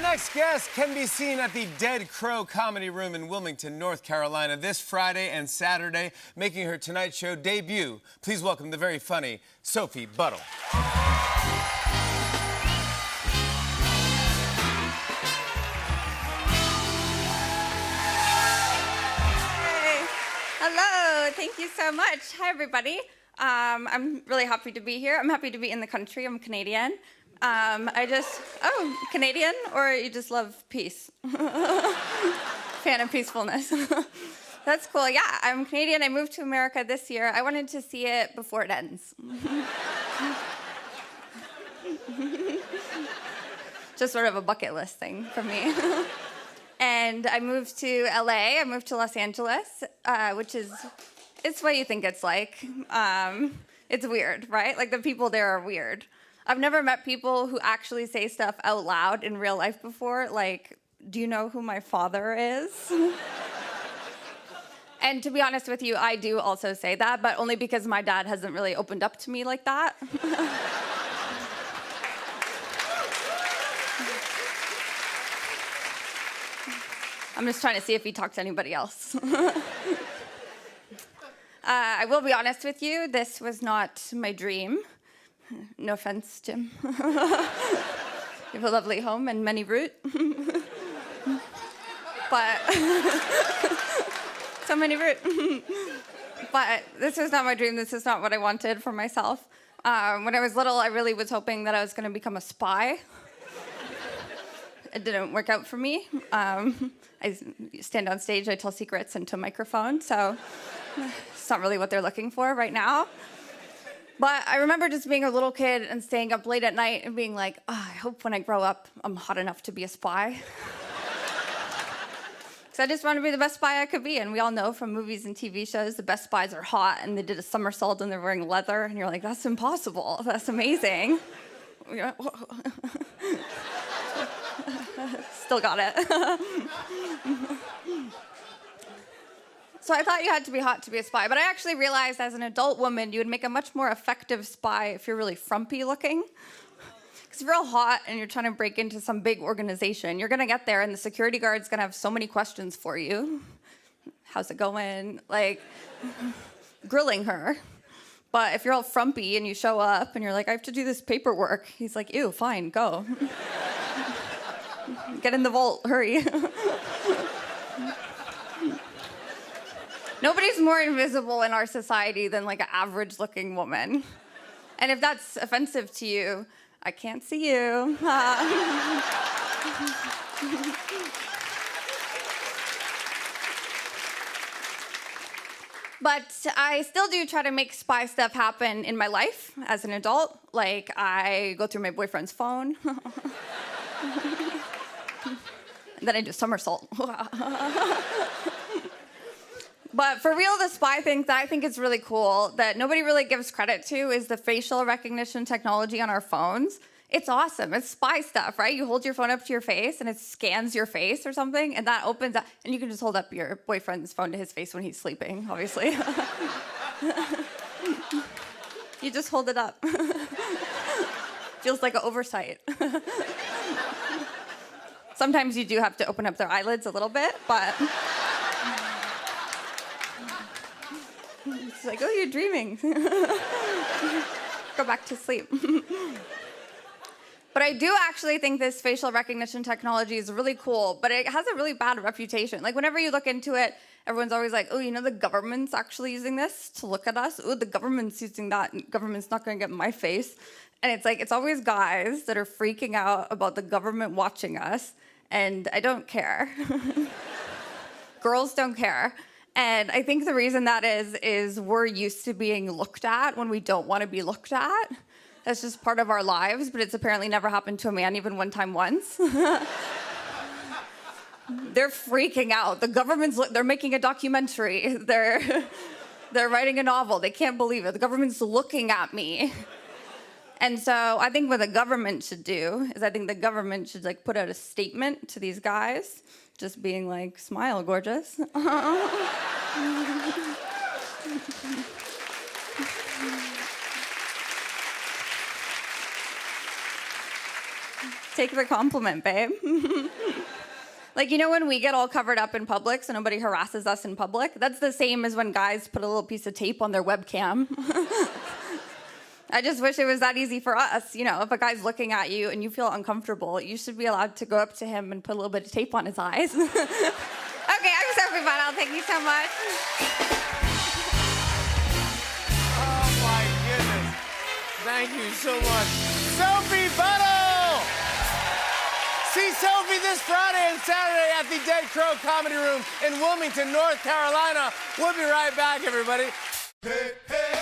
next guest can be seen at the Dead Crow Comedy Room in Wilmington, North Carolina, this Friday and Saturday, making her Tonight Show debut. Please welcome the very funny Sophie Buttle. Hey. Hello, thank you so much. Hi, everybody. I'm really happy to be here. I'm happy to be in the country. I'm Canadian. Canadian, or you just love peace? Fan of peacefulness. That's cool. Yeah, I'm Canadian. I moved to America this year. I wanted to see it before it ends. Just sort of a bucket list thing for me. And I moved to LA. I moved to Los Angeles, which is, it's what you think it's like. It's weird, right? Like, the people there are weird. I've never met people who actually say stuff out loud in real life before, like, do you know who my father is? And to be honest with you, I do also say that, but only because my dad hasn't really opened up to me like that. I'm just trying to see if he talked to anybody else. I will be honest with you, this was not my dream. No offense, Jim. You have a lovely home and many root. But so many root. But this was not my dream. This is not what I wanted for myself. When I was little, I really was hoping that I was going to become a spy. It didn't work out for me. I stand on stage, I tell secrets into a microphone, so it's not really what they're looking for right now. But I remember just being a little kid and staying up late at night and being like, oh, I hope when I grow up, I'm hot enough to be a spy. Because I just want to be the best spy I could be. And we all know from movies and TV shows, the best spies are hot and they did a somersault and they're wearing leather. And you're like, that's impossible. That's amazing. Still got it. So I thought you had to be hot to be a spy, but I actually realized as an adult woman, you would make a much more effective spy if you're really frumpy looking. Because if you're all hot and you're trying to break into some big organization, you're gonna get there and the security guard's gonna have so many questions for you. How's it going? Like, grilling her. But if you're all frumpy and you show up and you're like, I have to do this paperwork, he's like, ew, fine, go. Get in the vault, hurry. Nobody's more invisible in our society than like an average-looking woman. And if that's offensive to you, I can't see you. But I still do try to make spy stuff happen in my life as an adult. Like, I go through my boyfriend's phone. And then I do somersault. But for real, the spy thing that I think is really cool that nobody really gives credit to is the facial recognition technology on our phones. It's awesome. It's spy stuff, right? You hold your phone up to your face and it scans your face or something, and that opens up, and you can just hold up your boyfriend's phone to his face when he's sleeping, obviously. You just hold it up. Feels like an oversight. Sometimes you do have to open up their eyelids a little bit, but... It's like, oh, you're dreaming. Go back to sleep. But I do actually think this facial recognition technology is really cool, but it has a really bad reputation. Like, whenever you look into it, everyone's always like, oh, you know, the government's actually using this to look at us. Oh, the government's using that, and government's not going to get my face. And it's like, it's always guys that are freaking out about the government watching us, and I don't care. Girls don't care. And I think the reason that is we're used to being looked at when we don't want to be looked at. That's just part of our lives, but it's apparently never happened to a man even one time once. They're freaking out. The they're making a documentary. They're writing a novel. They can't believe it. The government's looking at me. And so I think what the government should do is I think the government should like put out a statement to these guys, just being like, smile, gorgeous. Take the compliment, babe. Like, you know when we get all covered up in public so nobody harasses us in public? That's the same as when guys put a little piece of tape on their webcam. I just wish it was that easy for us. You know, if a guy's looking at you and you feel uncomfortable, you should be allowed to go up to him and put a little bit of tape on his eyes. Okay, I'm Sophie Bunnell. Thank you so much. Oh, my goodness. Thank you so much. Sophie Bunnell! See Sophie this Friday and Saturday at the Dead Crow Comedy Room in Wilmington, North Carolina. We'll be right back, everybody. Hey, hey.